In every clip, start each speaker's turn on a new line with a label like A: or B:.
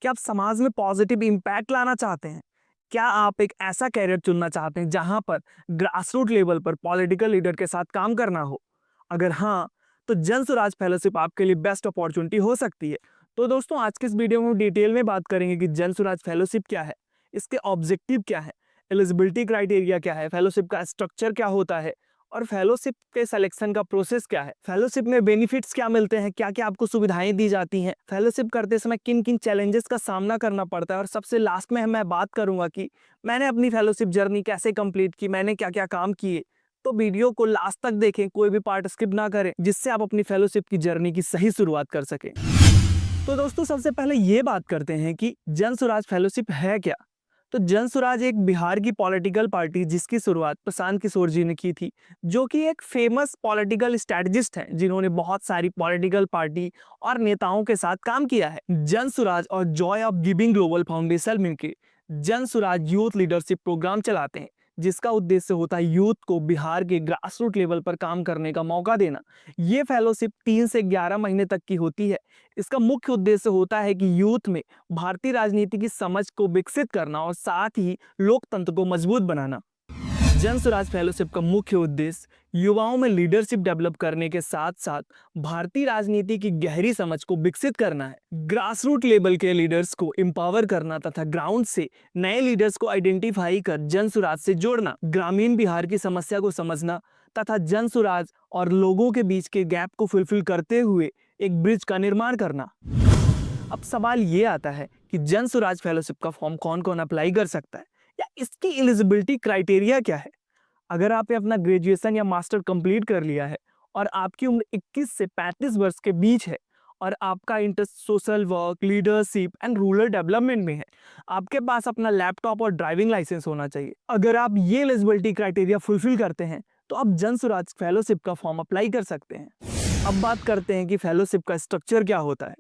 A: क्या आप समाज में पॉजिटिव इम्पैक्ट लाना चाहते हैं? क्या आप एक ऐसा करियर चुनना चाहते हैं जहां पर ग्रासरूट लेवल पर पॉलिटिकल लीडर के साथ काम करना हो? अगर हाँ, तो जन स्वराज फेलोशिप आपके लिए बेस्ट अपॉर्चुनिटी हो सकती है। तो दोस्तों, आज के इस वीडियो में हम डिटेल में बात करेंगे कि जन स्वराज फेलोशिप क्या है, इसके ऑब्जेक्टिव क्या है, एलिजिबिलिटी क्राइटेरिया क्या है, फेलोशिप का स्ट्रक्चर क्या होता है और फेलोशिप के सिलेक्शन का प्रोसेस क्या है, फेलोशिप में बेनिफिट्स क्या मिलते हैं, क्या क्या आपको सुविधाएं दी जाती हैं, फेलोशिप करते समय किन किन चैलेंजेस का सामना करना पड़ता है और सबसे लास्ट में मैं बात करूंगा कि मैंने अपनी फेलोशिप जर्नी कैसे कंप्लीट की, मैंने क्या क्या काम किए। तो वीडियो को लास्ट तक देखें, कोई भी पार्ट स्किप ना करें, जिससे आप अपनी फेलोशिप की जर्नी की सही शुरुआत कर सकें। तो दोस्तों, सबसे पहले ये बात करते हैं कि जन स्वराज फेलोशिप है क्या। तो जन स्वराज एक बिहार की पॉलिटिकल पार्टी जिसकी शुरुआत प्रशांत किशोर जी ने की थी, जो कि एक फेमस पॉलिटिकल स्ट्रेटजिस्ट हैं जिन्होंने बहुत सारी पॉलिटिकल पार्टी और नेताओं के साथ काम किया है। जन स्वराज और Joy of giving global foundation मिलकर जन स्वराज यूथ लीडरशिप प्रोग्राम चलाते हैं, जिसका उद्देश्य होता है यूथ को बिहार के ग्रासरूट लेवल पर काम करने का मौका देना। ये फेलोशिप 3 से 11 महीने तक की होती है। इसका मुख्य उद्देश्य होता है कि यूथ में भारतीय राजनीति की समझ को विकसित करना और साथ ही लोकतंत्र को मजबूत बनाना। जन स्वराज फेलोशिप का मुख्य उद्देश्य युवाओं में लीडरशिप डेवलप करने के साथ साथ भारतीय राजनीति की गहरी समझ को विकसित करना है। ग्रासरूट लेवल के लीडर्स को एम्पावर करना तथा ग्राउंड से नए लीडर्स को आइडेंटिफाई कर जन स्वराज से जोड़ना, ग्रामीण बिहार की समस्या को समझना तथा जन स्वराज और लोगों के बीच के गैप को फुलफिल करते हुए एक ब्रिज का निर्माण करना। अब सवाल ये आता है कि जन स्वराज फेलोशिप का फॉर्म कौन कौन अप्लाई कर सकता है या इसकी एलिजिबिलिटी क्राइटेरिया क्या है। अगर आपने अपना ग्रेजुएशन या मास्टर कंप्लीट कर लिया है और आपकी उम्र 21 से 35 वर्ष के बीच है और आपका interest social work, leadership and rural development में है, आपके पास अपना लैपटॉप और ड्राइविंग लाइसेंस होना चाहिए। अगर आप ये एलिजिबिलिटी क्राइटेरिया फुलफिल करते हैं तो आप जन स्वराज फेलोशिप का फॉर्म अप्लाई कर सकते हैं। अब बात करते हैं कि फेलोशिप का स्ट्रक्चर क्या होता है।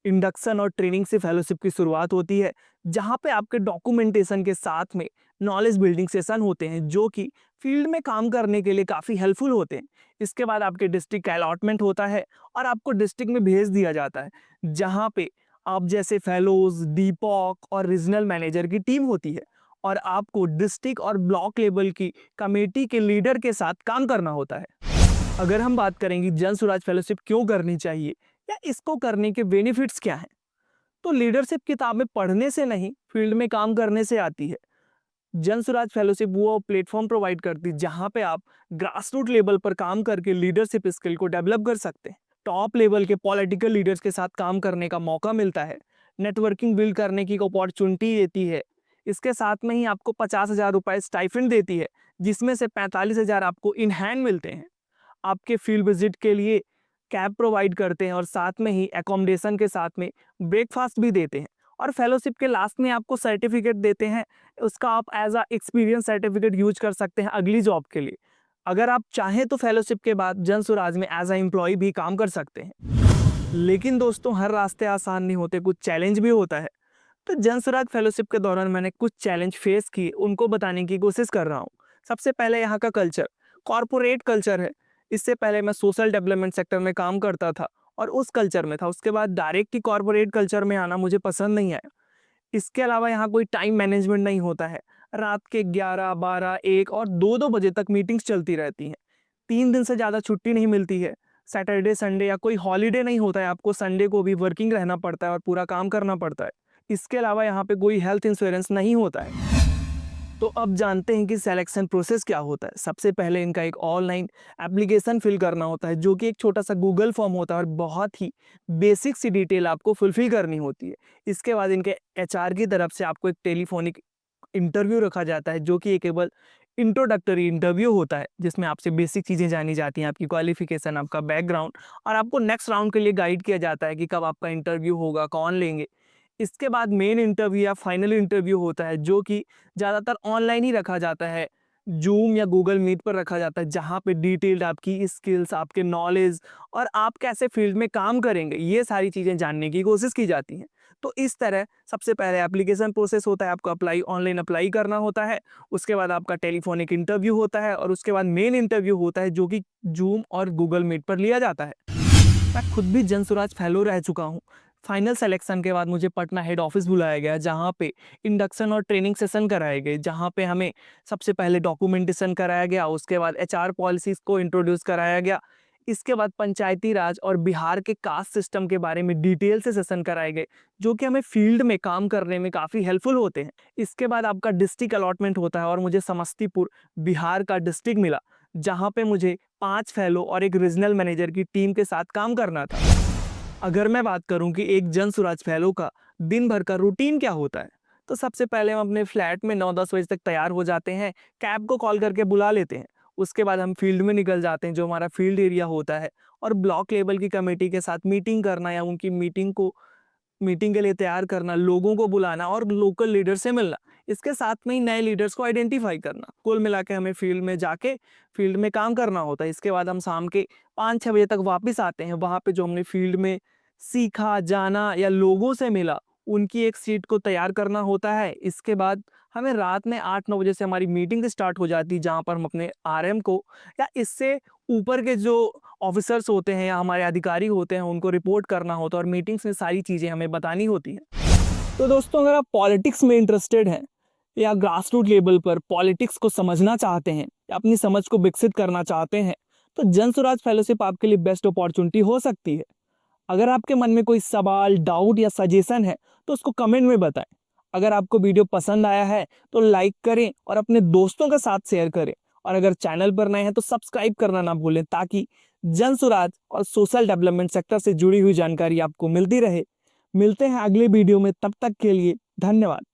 A: इंडक्शन और ट्रेनिंग से फेलोशिप की शुरुआत होती है, जहां पे आपके डॉक्यूमेंटेशन के साथ में नॉलेज बिल्डिंग सेशन होते हैं, जो कि फील्ड में काम करने के लिए काफ़ी हेल्पफुल होते हैं। इसके बाद आपके डिस्ट्रिक्ट का अलॉटमेंट होता है और आपको डिस्ट्रिक्ट में भेज दिया जाता है, जहां पे आप जैसे फेलोज, डीपॉक और रीजनल मैनेजर की टीम होती है और आपको डिस्ट्रिक्ट और ब्लॉक लेवल की कमेटी के लीडर के साथ काम करना होता है। अगर हम बात करेंगे जन स्वराज फेलोशिप क्यों करनी चाहिए या इसको करने के बेनिफिट्स क्या हैं, तो लीडरशिप किताबें पढ़ने से नहीं, फील्ड में काम करने से आती है। जन स्वराज फेलोशिप वो प्लेटफॉर्म प्रोवाइड करती है जहां पे आप ग्रासरूट लेवल पर काम करके लीडरशिप स्किल को डेवलप कर सकते हैं। टॉप लेवल के पॉलिटिकल लीडर्स के साथ काम करने का मौका मिलता है, नेटवर्किंग बिल्ड करने की अपॉर्चुनिटी देती है। इसके साथ में ही आपको 50,000 रुपए स्टाइफंड देती है, जिसमें से 45,000 आपको इन हैंड मिलते हैं। आपके फील्ड विजिट के लिए कैब प्रोवाइड करते हैं और साथ में ही एकोमोडेशन के साथ में ब्रेकफास्ट भी देते हैं और फेलोशिप के लास्ट में आपको सर्टिफिकेट देते हैं। उसका आप as a experience certificate use कर सकते हैं अगली जॉब के लिए। अगर आप चाहें तो फेलोशिप के बाद जन स्वराज में एज अ एम्प्लॉय भी काम कर सकते हैं। लेकिन दोस्तों, हर रास्ते आसान नहीं होते, कुछ चैलेंज भी होता है। तो जन स्वराज फेलोशिप के दौरान मैंने कुछ चैलेंज फेस किए, उनको बताने की कोशिश कर रहा हूँ। सबसे पहले यहाँ का कल्चर, कॉरपोरेट कल्चर है। इससे पहले मैं सोशल डेवलपमेंट सेक्टर में काम करता था और उस कल्चर में था। उसके बाद डायरेक्ट ही कॉरपोरेट कल्चर में आना मुझे पसंद नहीं आया। इसके अलावा यहाँ कोई टाइम मैनेजमेंट नहीं होता है। रात के 11, 12, 1 और 2-2 बजे तक मीटिंग्स चलती रहती हैं। 3 दिन से ज़्यादा छुट्टी नहीं मिलती है। सैटरडे, संडे या कोई हॉलीडे नहीं होता है। आपको संडे को भी वर्किंग रहना पड़ता है और पूरा काम करना पड़ता है। इसके अलावा यहाँ पे कोई हेल्थ इंश्योरेंस नहीं होता है। तो अब जानते हैं कि सिलेक्शन प्रोसेस क्या होता है। सबसे पहले इनका एक ऑनलाइन एप्लीकेशन फिल करना होता है, जो कि एक छोटा सा गूगल फॉर्म होता है और बहुत ही बेसिक सी डिटेल आपको फुलफिल करनी होती है। इसके बाद इनके एचआर की तरफ से आपको एक टेलीफोनिक इंटरव्यू रखा जाता है, जो कि एक केवल इंट्रोडक्टरी इंटरव्यू होता है, जिसमें आपसे बेसिक चीज़ें जानी जाती हैं, आपकी क्वालिफिकेशन, आपका बैकग्राउंड, और आपको नेक्स्ट राउंड के लिए गाइड किया जाता है कि कब आपका इंटरव्यू होगा, कौन लेंगे। इसके बाद मेन इंटरव्यू या फाइनल इंटरव्यू होता है, जो कि ज़्यादातर ऑनलाइन ही रखा जाता है, जूम या गूगल मीट पर रखा जाता है, जहाँ पे डिटेल्ड आपकी स्किल्स, आपके नॉलेज और आप कैसे फील्ड में काम करेंगे, ये सारी चीज़ें जानने की कोशिश की जाती हैं। तो इस तरह सबसे पहले एप्लीकेशन प्रोसेस होता है, आपको ऑनलाइन अप्लाई करना होता है। उसके बाद आपका टेलीफोनिक इंटरव्यू होता है और उसके बाद मेन इंटरव्यू होता है, जो कि जूम और गूगल मीट पर लिया जाता है। मैं खुद भी जन स्वराज फेलो रह चुका हूँ। फाइनल सिलेक्शन के बाद मुझे पटना हेड ऑफिस बुलाया गया, जहाँ पे इंडक्शन और ट्रेनिंग सेशन कराए गए, जहाँ पे हमें सबसे पहले डॉक्यूमेंटेशन कराया गया, उसके बाद एचआर पॉलिसीज को इंट्रोड्यूस कराया गया, इसके बाद पंचायती राज और बिहार के कास्ट सिस्टम के बारे में डिटेल से सेशन कराए गए, जो कि हमें फील्ड में काम करने में काफ़ी हेल्पफुल होते हैं। इसके बाद आपका डिस्ट्रिक्ट अलॉटमेंट होता है और मुझे समस्तीपुर बिहार का डिस्ट्रिक्ट मिला, जहाँ पे मुझे 5 फेलो और एक रीजनल मैनेजर की टीम के साथ काम करना था। अगर मैं बात करूं कि एक जन स्वराज फेलो का दिन भर का रूटीन क्या होता है, तो सबसे पहले हम अपने फ्लैट में 9-10 बजे तक तैयार हो जाते हैं, कैब को कॉल करके बुला लेते हैं। उसके बाद हम फील्ड में निकल जाते हैं, जो हमारा फील्ड एरिया होता है, और ब्लॉक लेवल की कमेटी के साथ मीटिंग करना या उनकी मीटिंग के लिए तैयार करना, लोगों को बुलाना और लोकल लीडर से मिलना। इसके साथ में ही नए लीडर्स को आइडेंटिफाई करना। कुल मिला के हमें फील्ड में जाके फील्ड में काम करना होता है। इसके बाद हम शाम के 5-6 बजे तक वापस आते हैं। वहाँ पे जो हमने फील्ड में सीखा, जाना या लोगों से मिला, उनकी एक सीट को तैयार करना होता है। इसके बाद हमें रात में 8-9 बजे से हमारी मीटिंग स्टार्ट हो जाती है, जहाँ पर हम अपने आरएम को या इससे ऊपर के जो ऑफिसर्स होते हैं या हमारे अधिकारी होते हैं, उनको रिपोर्ट करना होता है और मीटिंग्स में सारी चीज़ें हमें बतानी होती हैं। तो दोस्तों, अगर आप पॉलिटिक्स में इंटरेस्टेड हैं या ग्रास रूट लेवल पर पॉलिटिक्स को समझना चाहते हैं या अपनी समझ को विकसित करना चाहते हैं, तो जन स्वराज फेलोशिप आपके लिए बेस्ट अपॉर्चुनिटी हो सकती है। अगर आपके मन में कोई सवाल, डाउट या सजेशन है, तो उसको कमेंट में बताएं। अगर आपको वीडियो पसंद आया है तो लाइक करें और अपने दोस्तों के साथ शेयर करें। और अगर चैनल पर नए हैं तो सब्सक्राइब करना ना भूलें, ताकि जन स्वराज और सोशल डेवलपमेंट सेक्टर से जुड़ी हुई जानकारी आपको मिलती रहे। मिलते हैं अगले वीडियो में, तब तक के लिए धन्यवाद।